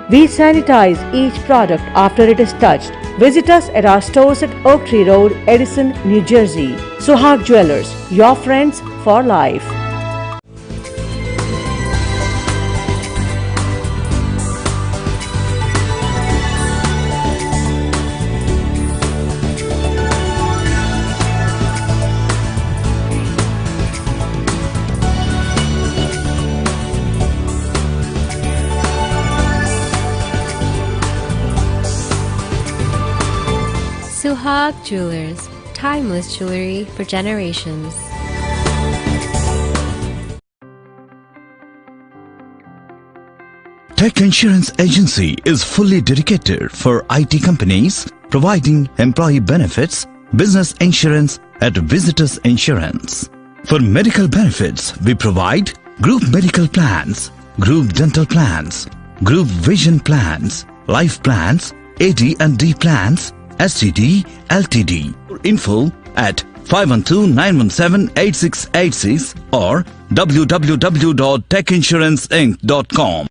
We sanitize each product after it is touched. Visit us at our stores at Oak Tree Road, Edison, New Jersey. Suhag Jewelers, your friends for life. Suhag Jewelers, timeless jewelry for generations. Tech Insurance Agency is fully dedicated for IT companies, providing employee benefits, business insurance at Visitors Insurance. For medical benefits, we provide group medical plans, group dental plans, group vision plans, life plans, AD&D plans, STD, LTD. For info at 512-917-8686 or www.techinsurancinc.com.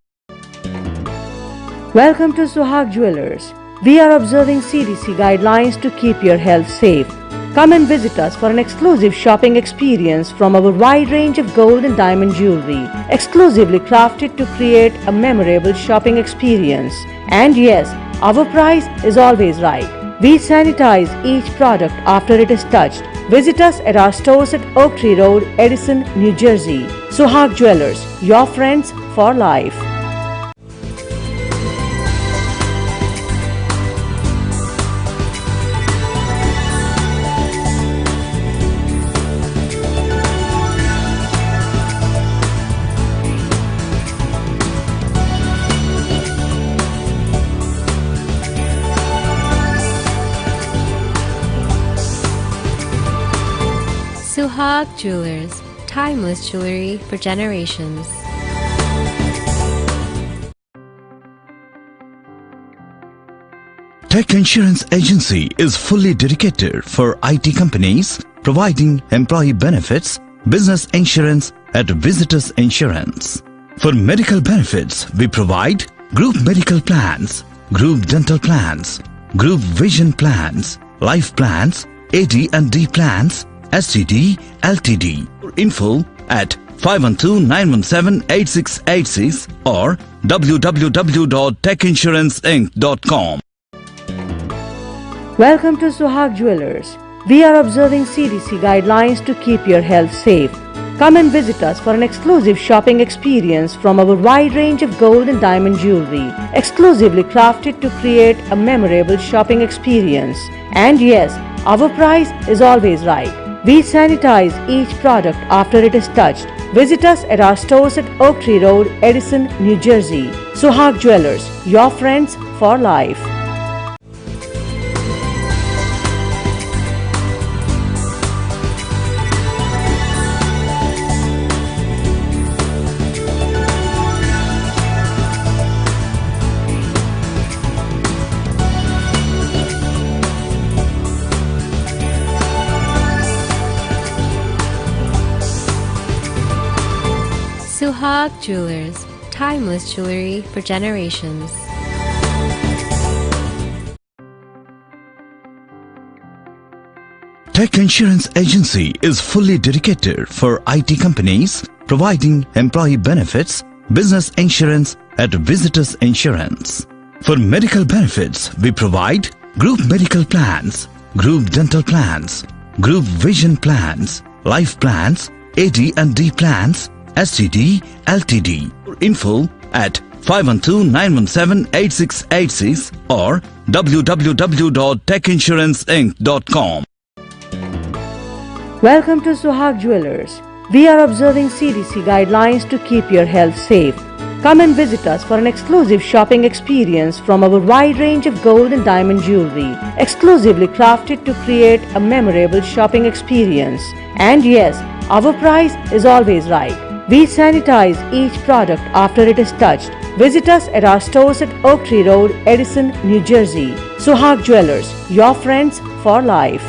Welcome to Suhag Jewelers. We are observing CDC guidelines to keep your health safe. Come and visit us for an exclusive shopping experience from our wide range of gold and diamond jewelry, exclusively crafted to create a memorable shopping experience. And yes, our price is always right. We sanitize each product after it is touched. Visit us at our stores at Oak Tree Road, Edison, New Jersey. Suhag Jewelers, your friends for life. Suhag Jewelers, timeless jewelry for generations. Tech Insurance Agency is fully dedicated for IT companies, providing employee benefits, business insurance at Visitors Insurance. For medical benefits, we provide group medical plans, group dental plans, group vision plans, life plans, AD&D plans, STD, LTD. For info at 512-917-8686 or www.techinsurancinc.com. Welcome to Suhag Jewelers. We are observing CDC guidelines to keep your health safe. Come and visit us for an exclusive shopping experience from our wide range of gold and diamond jewelry, exclusively crafted to create a memorable shopping experience. And yes, our price is always right. We sanitize each product after it is touched. Visit us at our stores at Oak Tree Road, Edison, New Jersey. Suhag Jewelers, your friends for life. Suhag Jewelers, timeless jewelry for generations. Tech Insurance Agency is fully dedicated for IT companies, providing employee benefits, business insurance at Visitors Insurance. For medical benefits, we provide group medical plans, group dental plans, group vision plans, life plans, AD&D plans, STD, LTD. For info at 512-917-8686 or www.techinsurancinc.com. Welcome to Suhag Jewelers. We are observing CDC guidelines to keep your health safe. Come and visit us for an exclusive shopping experience from our wide range of gold and diamond jewelry, exclusively crafted to create a memorable shopping experience. And yes, our price is always right. We sanitize each product after it is touched. Visit us at our stores at Oak Tree Road, Edison, New Jersey. Suhag Jewelers, your friends for life.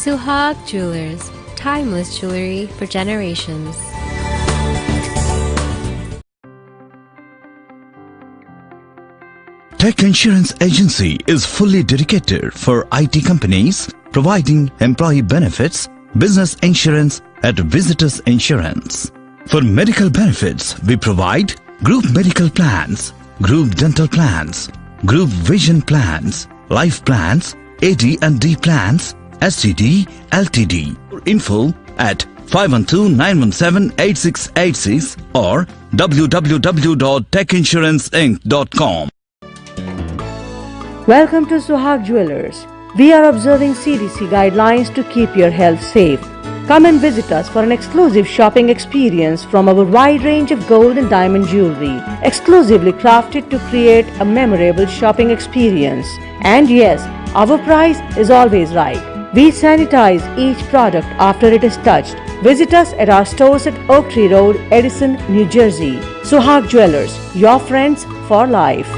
Suhag Jewelers, timeless jewelry for generations. Tech Insurance Agency is fully dedicated for IT companies, providing employee benefits, business insurance at Visitors Insurance. For medical benefits, we provide group medical plans, group dental plans, group vision plans, life plans, AD&D plans, STD, LTD. For info at 512-917-8686 or www.techinsurancinc.com. Welcome to Suhag Jewelers. We are observing CDC guidelines to keep your health safe. Come and visit us for an exclusive shopping experience from our wide range of gold and diamond jewelry, exclusively crafted to create a memorable shopping experience. And yes, our price is always right. We sanitize each product after it is touched. Visit us at our stores at Oak Tree Road, Edison, New Jersey. Suhag Jewelers, your friends for life.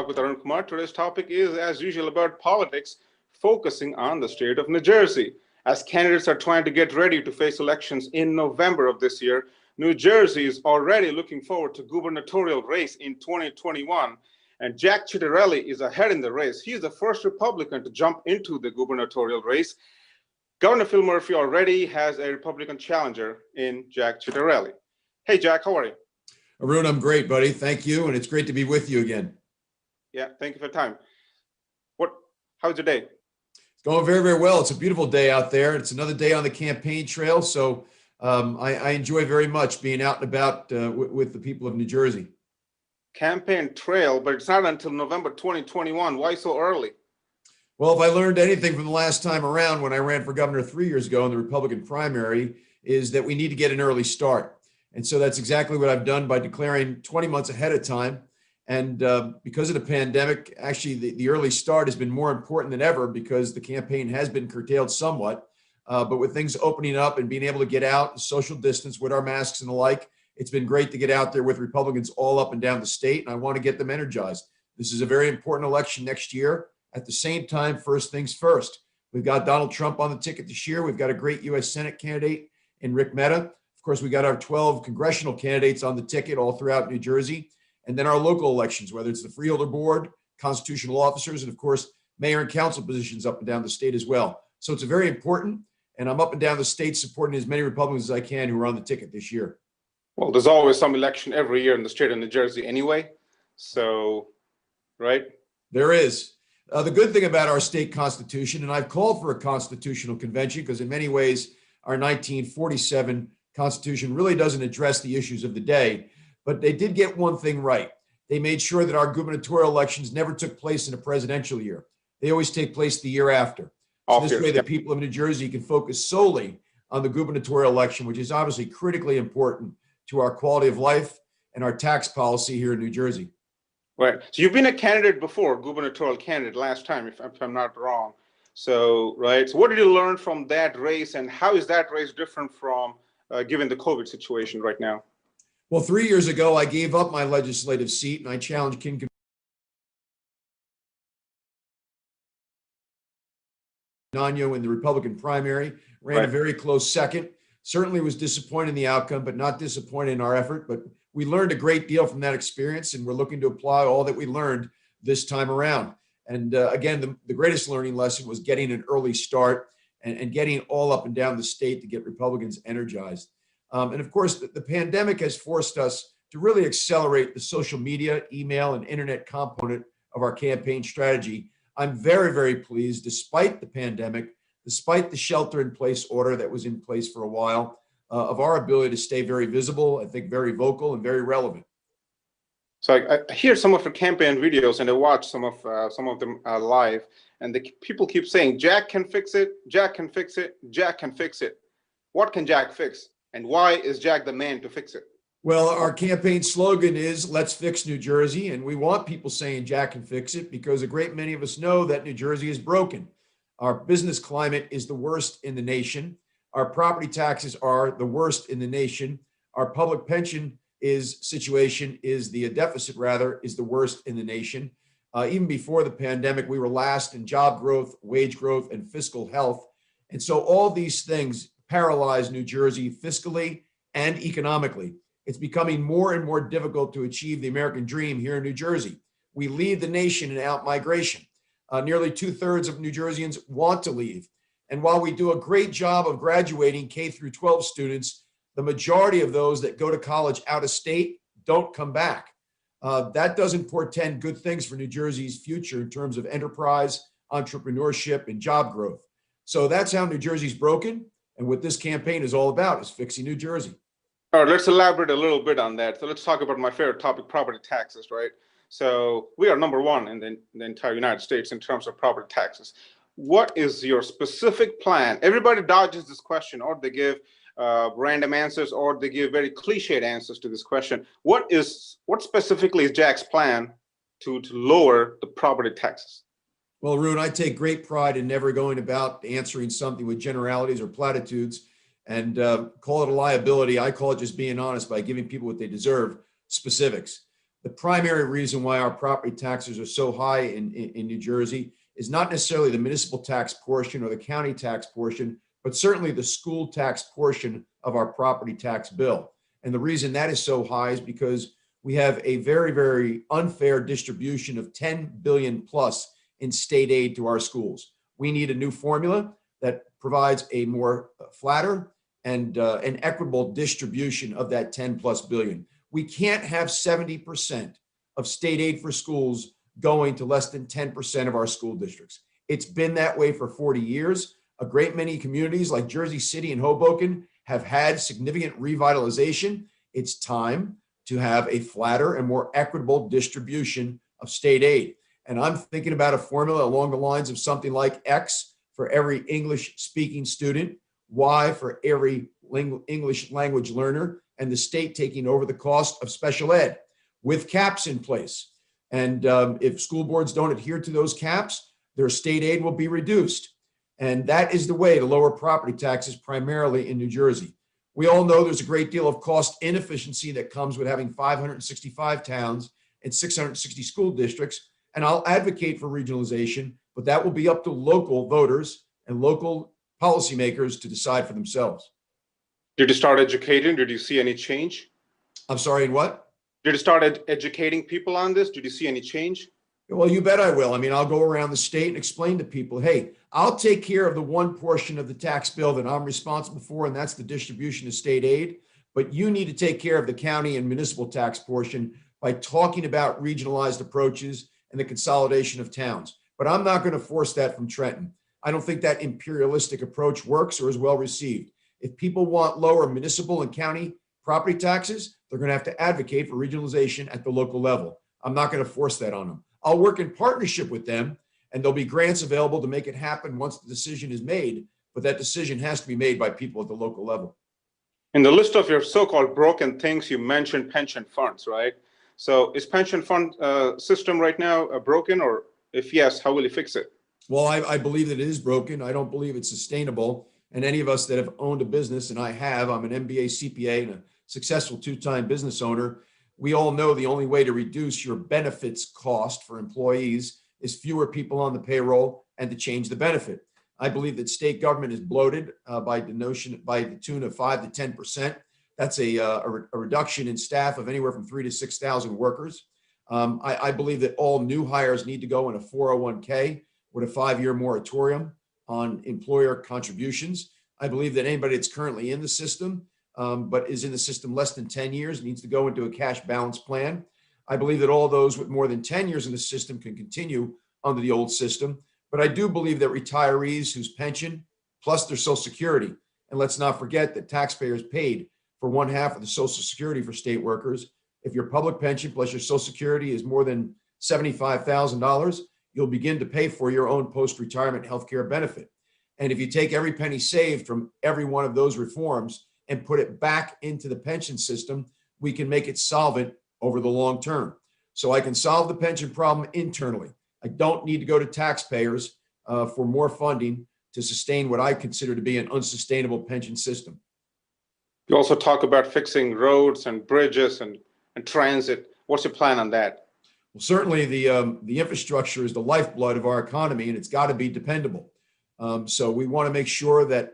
With Arun Kumar. Today's topic is, as usual, about politics, focusing on the state of New Jersey. As candidates are trying to get ready to face elections in November of this year, New Jersey is already looking forward to gubernatorial race in 2021. And Jack Ciattarelli is ahead in the race. He is the first Republican to jump into the gubernatorial race. Governor Phil Murphy already has a Republican challenger in Jack Ciattarelli. Hey, Jack, how are you? Arun, I'm great, buddy. Thank you. And it's great to be with you again. Yeah, thank you for the time. How's your day? It's going very, very well. It's a beautiful day out there. It's another day on the campaign trail. So I enjoy very much being out and about with the people of New Jersey. Campaign trail, but it's not until November 2021. Why so early? Well, if I learned anything from the last time around when I ran for governor 3 years ago in the Republican primary, is that we need to get an early start. And so that's exactly what I've done by declaring 20 months ahead of time. And because of the pandemic, actually, the early start has been more important than ever because the campaign has been curtailed somewhat. But with things opening up and being able to get out, social distance with our masks and the like, it's been great to get out there with Republicans all up and down the state. And I want to get them energized. This is a very important election next year. At the same time, first things first. We've got Donald Trump on the ticket this year. We've got a great U.S. Senate candidate in Rick Mehta. Of course, we got our 12 congressional candidates on the ticket all throughout New Jersey. And then our local elections, whether it's the Freeholder Board, constitutional officers, and of course, mayor and council positions up and down the state as well. So it's a very important, and I'm up and down the state supporting as many Republicans as I can who are on the ticket this year. Well, there's always some election every year in the state of New Jersey anyway. So, right? There is. The good thing about our state constitution, and I've called for a constitutional convention because in many ways, our 1947 constitution really doesn't address the issues of the day. But they did get one thing right. They made sure that our gubernatorial elections never took place in a presidential year. They always take place the year after. So this way the people of New Jersey can focus solely on the gubernatorial election, which is obviously critically important to our quality of life and our tax policy here in New Jersey. Right. So you've been a candidate before, gubernatorial candidate last time, if I'm not wrong. So, right. So what did you learn from that race, and how is that race different from given the COVID situation right now? Well, 3 years ago, I gave up my legislative seat and I challenged King Nano in the Republican primary, ran a very close second. Certainly was disappointed in the outcome, but not disappointed in our effort. But we learned a great deal from that experience, and we're looking to apply all that we learned this time around. And again, the greatest learning lesson was getting an early start and getting all up and down the state to get Republicans energized. And of course, the pandemic has forced us to really accelerate the social media, email, and internet component of our campaign strategy. I'm very, very pleased, despite the pandemic, despite the shelter-in-place order that was in place for a while, of our ability to stay very visible, I think very vocal and very relevant. So I hear some of your campaign videos, and I watch some of them live, and the people keep saying, Jack can fix it, Jack can fix it, Jack can fix it. What can Jack fix? And why is Jack the man to fix it? Well, our campaign slogan is "Let's fix New Jersey," and we want people saying Jack can fix it because a great many of us know that New Jersey is broken. Our business climate is the worst in the nation. Our property taxes are the worst in the nation. Our public pension situation is the deficit rather is the worst in the nation. Even before the pandemic, we were last in job growth, wage growth, and fiscal health. And so all these things paralyze New Jersey fiscally and economically. It's becoming more and more difficult to achieve the American dream here in New Jersey. We lead the nation in out-migration. Nearly 2/3 of New Jerseyans want to leave. And while we do a great job of graduating K through 12 students, the majority of those that go to college out of state don't come back. That doesn't portend good things for New Jersey's future in terms of enterprise, entrepreneurship, and job growth. So that's how New Jersey's broken. And what this campaign is all about is fixing New Jersey. All right, let's elaborate a little bit on that. So let's talk about my favorite topic, property taxes, right? So we are number one in the entire United States in terms of property taxes. What is your specific plan? Everybody dodges this question, or they give random answers, or they give very cliched answers to this question. What specifically is Jack's plan to lower the property taxes? Well, Arun, I take great pride in never going about answering something with generalities or platitudes and call it a liability. I call it just being honest by giving people what they deserve, specifics. The primary reason why our property taxes are so high in New Jersey is not necessarily the municipal tax portion or the county tax portion, but certainly the school tax portion of our property tax bill. And the reason that is so high is because we have a very, very unfair distribution of 10 billion plus in state aid to our schools. We need a new formula that provides a more flatter and an equitable distribution of that 10 plus billion. We can't have 70% of state aid for schools going to less than 10% of our school districts. It's been that way for 40 years. A great many communities like Jersey City and Hoboken have had significant revitalization. It's time to have a flatter and more equitable distribution of state aid. And I'm thinking about a formula along the lines of something like X for every English speaking student, Y for every English language learner, and the state taking over the cost of special ed with caps in place. And if school boards don't adhere to those caps, their state aid will be reduced. And that is the way to lower property taxes primarily in New Jersey. We all know there's a great deal of cost inefficiency that comes with having 565 towns and 660 school districts. And I'll advocate for regionalization, but that will be up to local voters and local policymakers to decide for themselves. Did you start educating? Did you see any change? I'm sorry, and what? Did you start educating people on this? Did you see any change? Well, you bet I will. I mean, I'll go around the state and explain to people, hey, I'll take care of the one portion of the tax bill that I'm responsible for, and that's the distribution of state aid. But you need to take care of the county and municipal tax portion by talking about regionalized approaches and the consolidation of towns. But I'm not going to force that from Trenton. I don't think that imperialistic approach works or is well received. If people want lower municipal and county property taxes, they're going to have to advocate for regionalization at the local level. I'm not going to force that on them. I'll work in partnership with them, and there'll be grants available to make it happen once the decision is made, but that decision has to be made by people at the local level. In the list of your so-called broken things, you mentioned pension funds, right? So is pension fund system right now broken, or if yes, how will you fix it? Well, I believe that it is broken. I don't believe it's sustainable. And any of us that have owned a business, and I have, I'm an MBA CPA and a successful two-time business owner, we all know the only way to reduce your benefits cost for employees is fewer people on the payroll and to change the benefit. I believe that state government is bloated by the tune of 5 to 10%. That's a reduction in staff of anywhere from 3,000 to 6,000 workers. I believe that all new hires need to go in a 401k with a 5-year moratorium on employer contributions. I believe that anybody that's currently in the system but is in the system less than 10 years needs to go into a cash balance plan. I believe that all those with more than 10 years in the system can continue under the old system. But I do believe that retirees whose pension plus their Social Security, and let's not forget that taxpayers paid for 1/2 of the Social Security for state workers. If your public pension plus your Social Security is more than $75,000, you'll begin to pay for your own post-retirement healthcare benefit. And if you take every penny saved from every one of those reforms and put it back into the pension system, we can make it solvent over the long term. So I can solve the pension problem internally. I don't need to go to taxpayers for more funding to sustain what I consider to be an unsustainable pension system. You also talk about fixing roads and bridges and transit. What's your plan on that? Well, certainly the infrastructure is the lifeblood of our economy, and it's got to be dependable. So we want to make sure that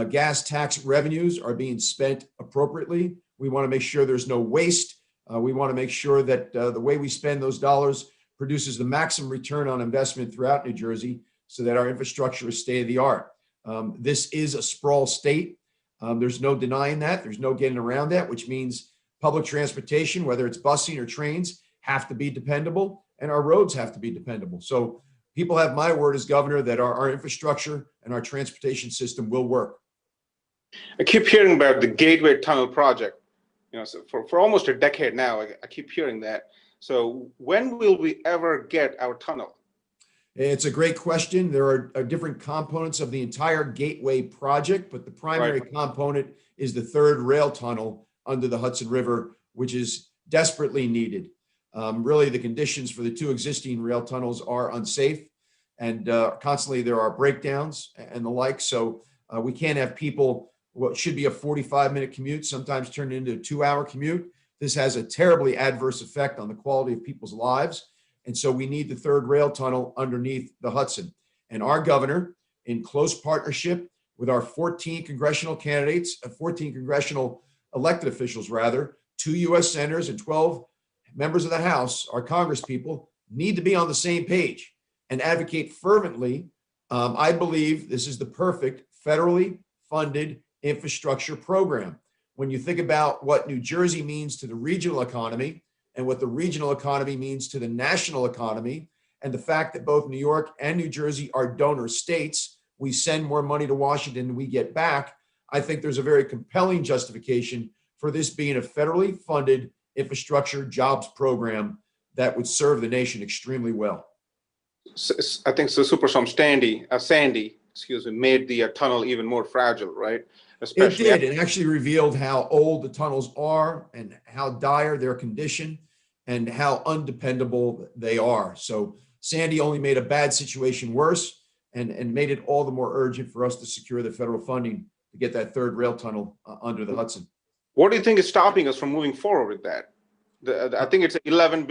gas tax revenues are being spent appropriately. We want to make sure there's no waste. We want to make sure that the way we spend those dollars produces the maximum return on investment throughout New Jersey so that our infrastructure is state of the art. This is a sprawl state. There's no denying that. There's no getting around that, which means public transportation, whether it's busing or trains, have to be dependable, and our roads have to be dependable. So people have my word as governor that our infrastructure and our transportation system will work. I keep hearing about the Gateway Tunnel project. So for almost a decade now, I keep hearing that. So when will we ever get our tunnel? It's a great question. There are different components of the entire Gateway project, but the primary component is the third rail tunnel under the Hudson River, which is desperately needed. Really, the conditions for the two existing rail tunnels are unsafe, and constantly there are breakdowns and the like. So we can't have people, what should be a 45-minute commute, sometimes turn into a 2-hour commute. This has a terribly adverse effect on the quality of people's lives. And so we need the third rail tunnel underneath the Hudson. And our governor, in close partnership with our 14 congressional candidates, 14 congressional elected officials, rather, 2 U.S. senators and 12 members of the House, our Congress people, need to be on the same page and advocate fervently. I believe this is the perfect federally funded infrastructure program. When you think about what New Jersey means to the regional economy and what the regional economy means to the national economy, and the fact that both New York and New Jersey are donor states, we send more money to Washington than we get back. I think there's a very compelling justification for this being a federally funded infrastructure jobs program that would serve the nation extremely well. I think the Superstorm Sandy, made the tunnel even more fragile, right? Especially it did. It actually revealed how old the tunnels are and how dire their condition and how undependable they are. So Sandy only made a bad situation worse and made it all the more urgent for us to secure the federal funding to get that third rail tunnel under the Hudson. What do you think is stopping us from moving forward with that? I think it's an 11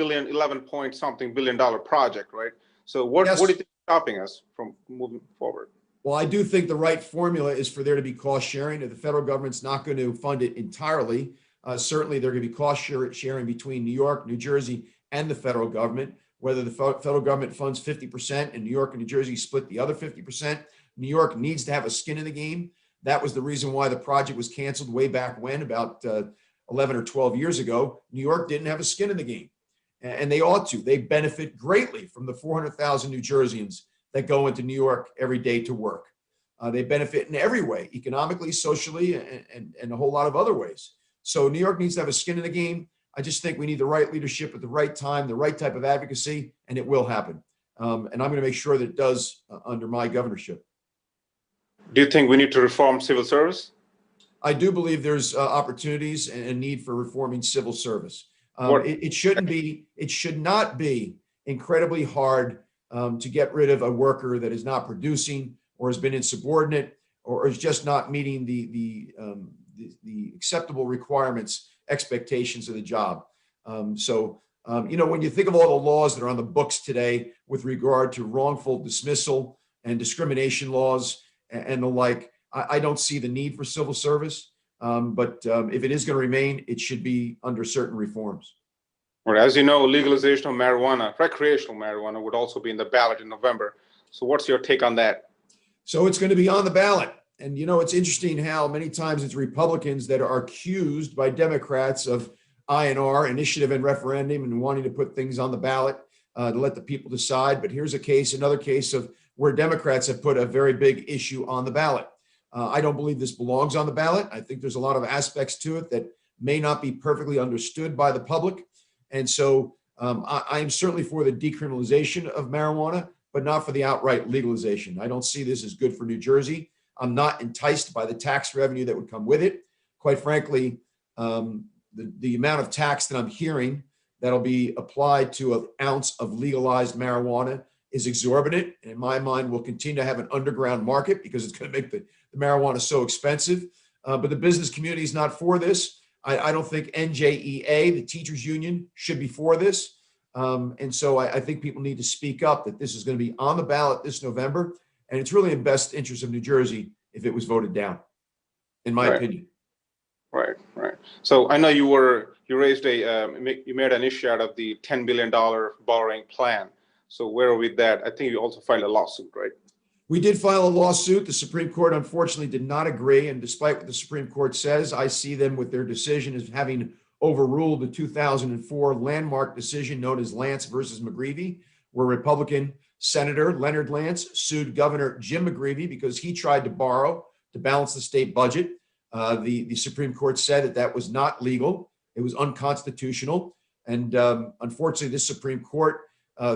point something billion dollar project, right? So what do you think is stopping us from moving forward? Well, I do think the right formula is for there to be cost sharing. If the federal government's not going to fund it entirely, certainly there are going to be cost sharing between New York, New Jersey, and the federal government. Whether the federal government funds 50% and New York and New Jersey split the other 50%, New York needs to have a skin in the game. That was the reason why the project was canceled way back when, about 11 or 12 years ago. New York didn't have a skin in the game, and they ought to. They benefit greatly from the 400,000 New Jerseyans that go into New York every day to work. They benefit in every way, economically, socially, and a whole lot of other ways. So New York needs to have a skin in the game. I just think we need the right leadership at the right time, the right type of advocacy, and it will happen. And I'm going to make sure that it does under my governorship. Do you think we need to reform civil service? I do believe there's opportunities and a need for reforming civil service. It should not be incredibly hard to get rid of a worker that is not producing or has been insubordinate or is just not meeting the acceptable requirements, expectations of the job. When you think of all the laws that are on the books today with regard to wrongful dismissal and discrimination laws and the like, I don't see the need for civil service. But if it is going to remain, it should be under certain reforms. Well, as you know, legalization of marijuana, recreational marijuana, would also be in the ballot in November. So what's your take on that? So it's going to be on the ballot. And, it's interesting how many times it's Republicans that are accused by Democrats of INR, initiative and referendum, and wanting to put things on the ballot to let the people decide. But here's another case of where Democrats have put a very big issue on the ballot. I don't believe this belongs on the ballot. I think there's a lot of aspects to it that may not be perfectly understood by the public. And so I am certainly for the decriminalization of marijuana, but not for the outright legalization. I don't see this as good for New Jersey. I'm not enticed by the tax revenue that would come with it. Quite frankly, the amount of tax that I'm hearing that'll be applied to an ounce of legalized marijuana is exorbitant. And in my mind, we'll continue to have an underground market because it's going to make the marijuana so expensive. But the business community is not for this. I don't think NJEA, the teachers union, should be for this. And so I think people need to speak up that this is going to be on the ballot this November. And it's really in best interest of New Jersey if it was voted down, in my opinion. Right. So I know you made an issue out of the $10 billion borrowing plan. So where are we with that? I think you also filed a lawsuit, right? We did file a lawsuit. The Supreme Court unfortunately did not agree. And despite what the Supreme Court says, I see them with their decision as having overruled the 2004 landmark decision known as Lance versus McGreevey, where Republican Senator Leonard Lance sued Governor Jim McGreevey because he tried to borrow to balance the state budget. The Supreme Court said that was not legal. It was unconstitutional. And unfortunately, this Supreme Court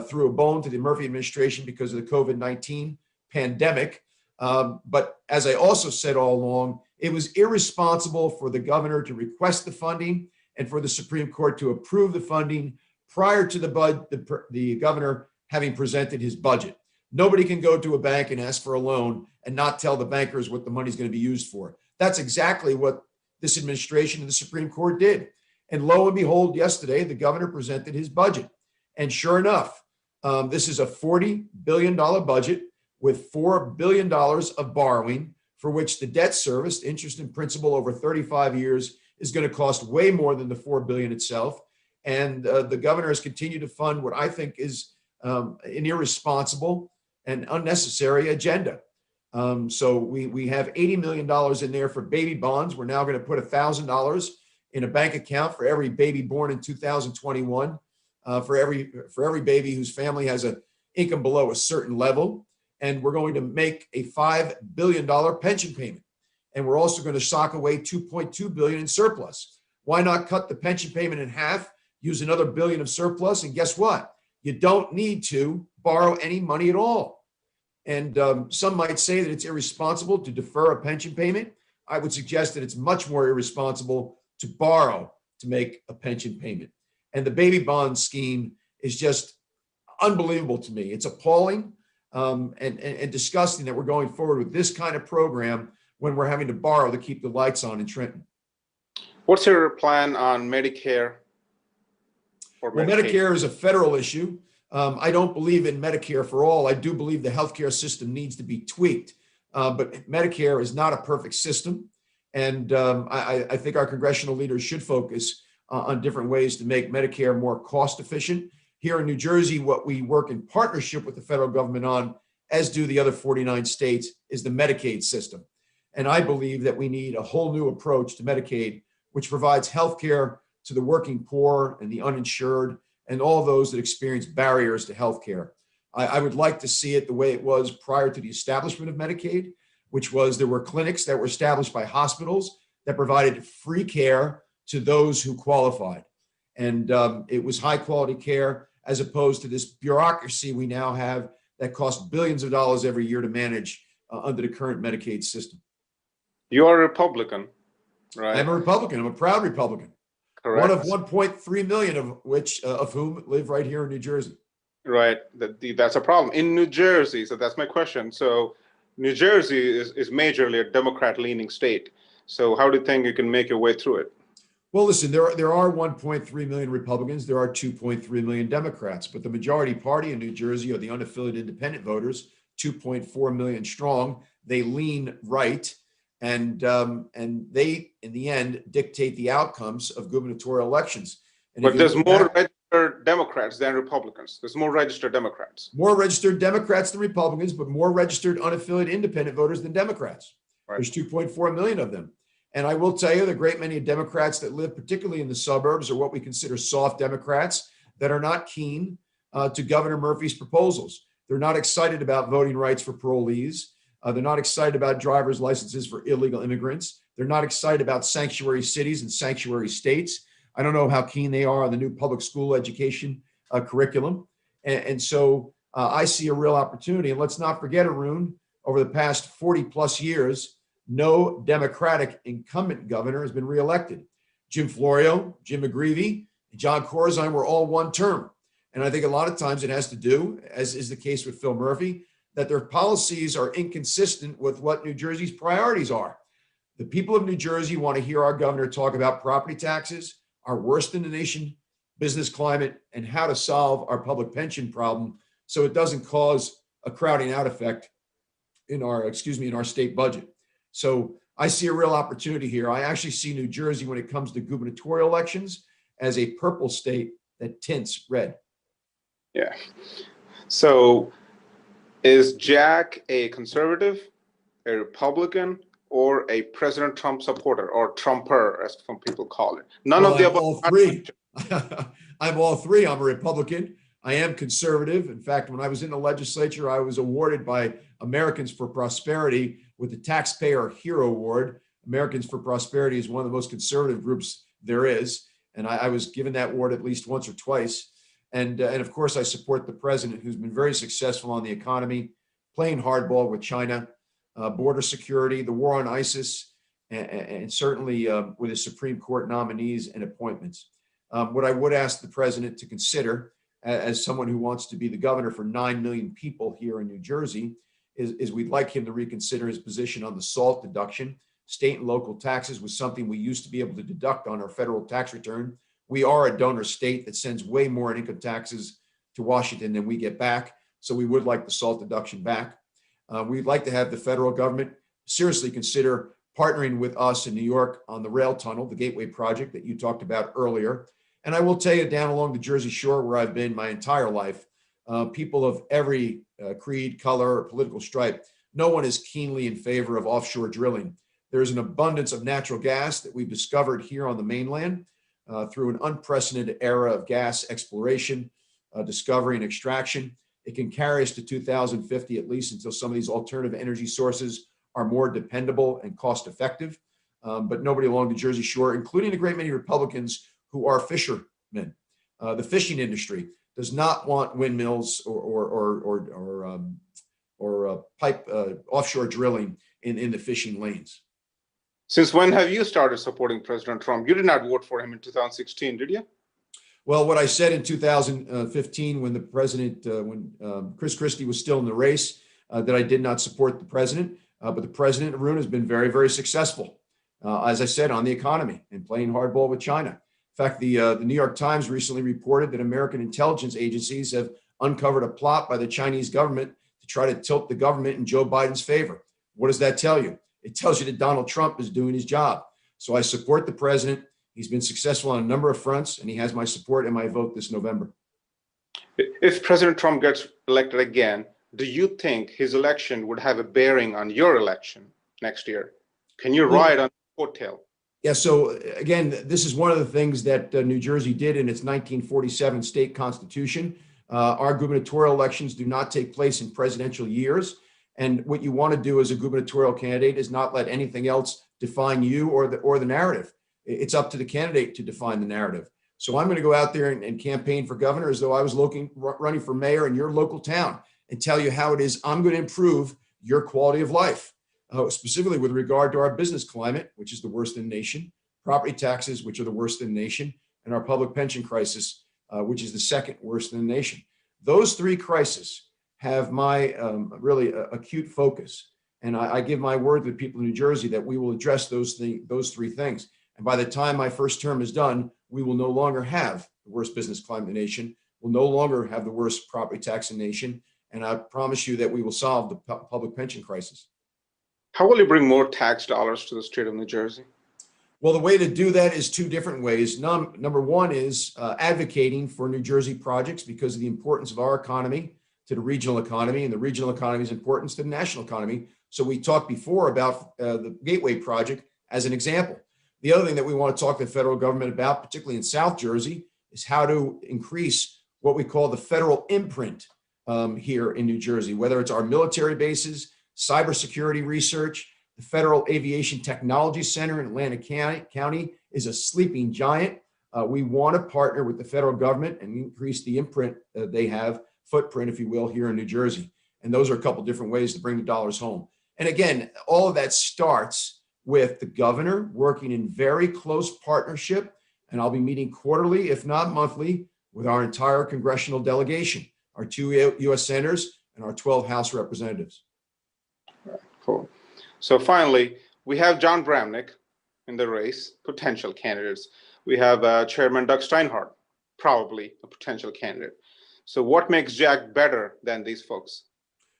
threw a bone to the Murphy administration because of the COVID-19 pandemic. But as I also said all along, it was irresponsible for the governor to request the funding and for the Supreme Court to approve the funding prior to the governor having presented his budget. Nobody can go to a bank and ask for a loan and not tell the bankers what the money's going to be used for. That's exactly what this administration and the Supreme Court did. And lo and behold, yesterday, the governor presented his budget. And sure enough, this is a $40 billion budget with $4 billion of borrowing, for which the debt service, interest and principal over 35 years, is going to cost way more than the $4 billion itself. And the governor has continued to fund what I think is an irresponsible and unnecessary agenda. So we have $80 million in there for baby bonds. We're now going to put $1,000 in a bank account for every baby born in 2021, for every baby whose family has an income below a certain level. And we're going to make a $5 billion pension payment. And we're also going to sock away $2.2 billion in surplus. Why not cut the pension payment in half, use another $1 billion of surplus? And guess what? You don't need to borrow any money at all. And some might say that it's irresponsible to defer a pension payment. I would suggest that it's much more irresponsible to borrow to make a pension payment. And the baby bond scheme is just unbelievable to me. It's appalling and disgusting that we're going forward with this kind of program when we're having to borrow to keep the lights on in Trenton. What's your plan on Medicare? Well, Medicare is a federal issue. I don't believe in Medicare for all. I do believe the healthcare system needs to be tweaked, but Medicare is not a perfect system. And I think our congressional leaders should focus on different ways to make Medicare more cost efficient. Here in New Jersey, what we work in partnership with the federal government on, as do the other 49 states, is the Medicaid system. And I believe that we need a whole new approach to Medicaid, which provides healthcare to the working poor and the uninsured and all those that experience barriers to healthcare. I would like to see it the way it was prior to the establishment of Medicaid, which was there were clinics that were established by hospitals that provided free care to those who qualified. And it was high quality care as opposed to this bureaucracy we now have that costs billions of dollars every year to manage under the current Medicaid system. You are a Republican, right? I'm a Republican. I'm a proud Republican. Correct. One of 1.3 million of whom live right here in New Jersey. Right. That's a problem in New Jersey. So that's my question. So New Jersey is majorly a Democrat-leaning state. So how do you think you can make your way through it? Well, listen, there are 1.3 million Republicans. There are 2.3 million Democrats. But the majority party in New Jersey are the unaffiliated independent voters, 2.4 million strong. They lean right. And they, in the end, dictate the outcomes of gubernatorial elections. And but there's more registered Democrats than Republicans. There's more registered Democrats. More registered Democrats than Republicans, but more registered unaffiliated independent voters than Democrats. Right. There's 2.4 million of them. And I will tell you, the great many Democrats that live particularly in the suburbs are what we consider soft Democrats that are not keen to Governor Murphy's proposals. They're not excited about voting rights for parolees. They're not excited about driver's licenses for illegal immigrants. They're not excited about sanctuary cities and sanctuary states. I don't know how keen they are on the new public school education curriculum. And so I see a real opportunity. And let's not forget, Arun, over the past 40 plus years, no Democratic incumbent governor has been reelected. Jim Florio, Jim McGreevey, and John Corzine were all one term. And I think a lot of times it has to do, as is the case with Phil Murphy, that their policies are inconsistent with what New Jersey's priorities are. The people of New Jersey want to hear our governor talk about property taxes, our worst in the nation business climate, and how to solve our public pension problem so it doesn't cause a crowding out effect in our state budget. So I see a real opportunity here. I actually see New Jersey, when it comes to gubernatorial elections, as a purple state that tints red. Yeah. So is Jack a conservative, a Republican, or a President Trump supporter, or Trumper, as some people call it? None of the above. All three. I'm all three. I'm a Republican. I am conservative. In fact, when I was in the legislature, I was awarded by Americans for Prosperity with the Taxpayer Hero Award. Americans for Prosperity is one of the most conservative groups there is. And I was given that award at least once or twice. And of course, I support the president, who's been very successful on the economy, playing hardball with China, border security, the war on ISIS, and certainly with his Supreme Court nominees and appointments. What I would ask the president to consider, as someone who wants to be the governor for 9 million people here in New Jersey, is we'd like him to reconsider his position on the SALT deduction. State and local taxes was something we used to be able to deduct on our federal tax return. We are a donor state that sends way more in income taxes to Washington than we get back. So we would like the SALT deduction back. We'd like to have the federal government seriously consider partnering with us in New York on the rail tunnel, the Gateway project that you talked about earlier. And I will tell you, down along the Jersey Shore, where I've been my entire life, people of every creed, color, or political stripe, no one is keenly in favor of offshore drilling. There's an abundance of natural gas that we've discovered here on the mainland through an unprecedented era of gas exploration, discovery, and extraction. It can carry us to 2050 at least, until some of these alternative energy sources are more dependable and cost effective. But nobody along the Jersey Shore, including a great many Republicans who are fishermen, the fishing industry does not want windmills or pipe offshore drilling in the fishing lanes. Since when have you started supporting President Trump? You did not vote for him in 2016, did you? Well, what I said in 2015, when the president, when Chris Christie was still in the race, that I did not support the president, but the president, Arun, has been very, very successful, as I said, on the economy and playing hardball with China. In fact, the New York Times recently reported that American intelligence agencies have uncovered a plot by the Chinese government to try to tilt the government in Joe Biden's favor. What does that tell you? It tells you that Donald Trump is doing his job. So I support the president. He's been successful on a number of fronts, and he has my support and my vote this November. If President Trump gets elected again, do you think his election would have a bearing on your election next year? Can you ride on the coattail? Yeah, so again, this is one of the things that New Jersey did in its 1947 state constitution. Our gubernatorial elections do not take place in presidential years. And what you want to do as a gubernatorial candidate is not let anything else define you or the narrative. It's up to the candidate to define the narrative. So I'm going to go out there and campaign for governor as though I was running for mayor in your local town and tell you how it is I'm going to improve your quality of life, specifically with regard to our business climate, which is the worst in the nation, property taxes, which are the worst in the nation, and our public pension crisis, which is the second worst in the nation. Those three crises have my really acute focus. And I give my word to the people of New Jersey that we will address those three things. And by the time my first term is done, we will no longer have the worst business climate in the nation. We'll no longer have the worst property tax in the nation. And I promise you that we will solve the public pension crisis. How will you bring more tax dollars to the state of New Jersey? Well, the way to do that is two different ways. Number one is advocating for New Jersey projects because of the importance of our economy to the regional economy and the regional economy's importance to the national economy. So we talked before about the Gateway project as an example. The other thing that we want to talk to the federal government about, particularly in South Jersey, is how to increase what we call the federal imprint here in New Jersey, whether it's our military bases, cybersecurity research. The Federal Aviation Technology Center in Atlantic County is a sleeping giant. We want to partner with the federal government and increase the imprint they have, footprint, if you will, here in New Jersey. And those are a couple different ways to bring the dollars home. And again, all of that starts with the governor working in very close partnership. And I'll be meeting quarterly, if not monthly, with our entire congressional delegation, our 2 U.S. senators and our 12 House representatives. Cool. So finally, we have John Bramnick in the race, potential candidates. We have Chairman Doug Steinhardt, probably a potential candidate. So what makes Jack better than these folks?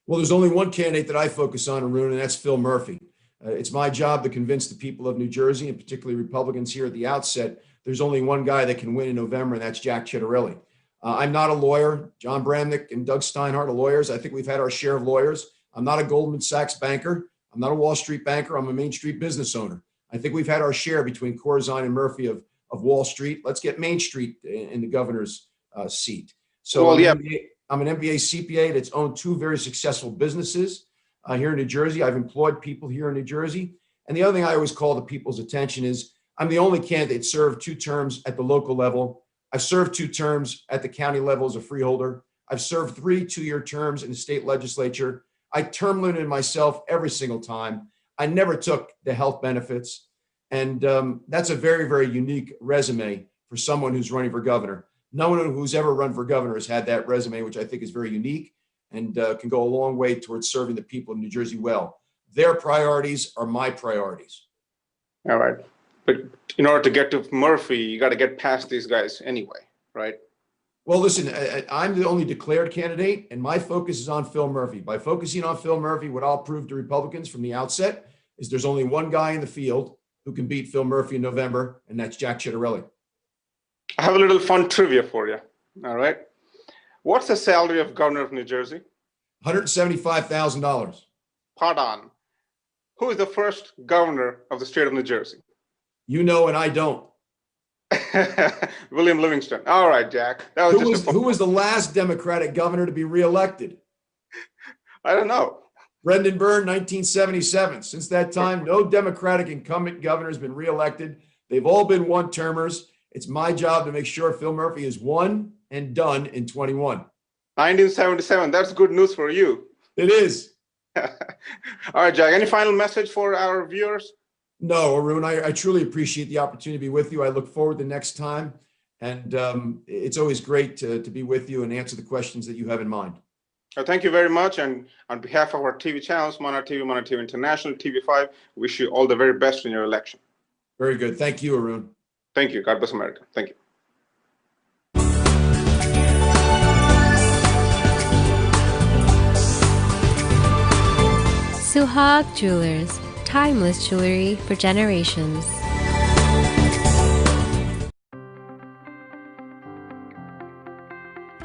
Well, there's only one candidate that I focus on, Arun, and that's Phil Murphy. It's my job to convince the people of New Jersey, and particularly Republicans here at the outset, there's only one guy that can win in November, and that's Jack Ciattarelli. I'm not a lawyer. John Bramnick and Doug Steinhardt are lawyers. I think we've had our share of lawyers. I'm not a Goldman Sachs banker. I'm not a Wall Street banker. I'm a Main Street business owner. I think we've had our share between Corzine and Murphy of Wall Street. Let's get Main Street in the governor's seat. So well, I'm an MBA CPA that's owned 2 very successful businesses here in New Jersey. I've employed people here in New Jersey. And the other thing I always call the people's attention is I'm the only candidate that served 2 terms at the local level. I've served 2 terms at the county level as a freeholder. I've served 3 2-year terms in the state legislature. I term limited myself every single time. I never took the health benefits. And that's a very, very unique resume for someone who's running for governor. No one who's ever run for governor has had that resume, which I think is very unique and can go a long way towards serving the people of New Jersey well. Their priorities are my priorities. All right. But in order to get to Murphy, you got to get past these guys anyway, right? Well, listen, I'm the only declared candidate, and my focus is on Phil Murphy. By focusing on Phil Murphy, what I'll prove to Republicans from the outset is there's only one guy in the field who can beat Phil Murphy in November, and that's Jack Ciattarelli. I have a little fun trivia for you. All right. What's the salary of governor of New Jersey? $175,000. Part on. Who is the first governor of the state of New Jersey? You know, and I don't. William Livingston. All right, Jack. That was who was the last Democratic governor to be reelected? I don't know. Brendan Byrne, 1977. Since that time, no Democratic incumbent governor has been reelected. They've all been one-termers. It's my job to make sure Phil Murphy is one and done in 21. 1977. That's good news for you. It is. All right, Jack. Any final message for our viewers? No, Arun, I truly appreciate the opportunity to be with you. I look forward to next time. And it's always great to be with you and answer the questions that you have in mind. Thank you very much. And on behalf of our TV channels, Monarch TV International, TV5, wish you all the very best in your election. Very good. Thank you, Arun. Thank you. God bless America. Thank you. Suhag Jewelers, timeless jewelry for generations.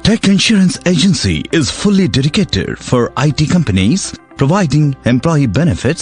Tech Insurance Agency is fully dedicated for IT companies, providing employee benefits,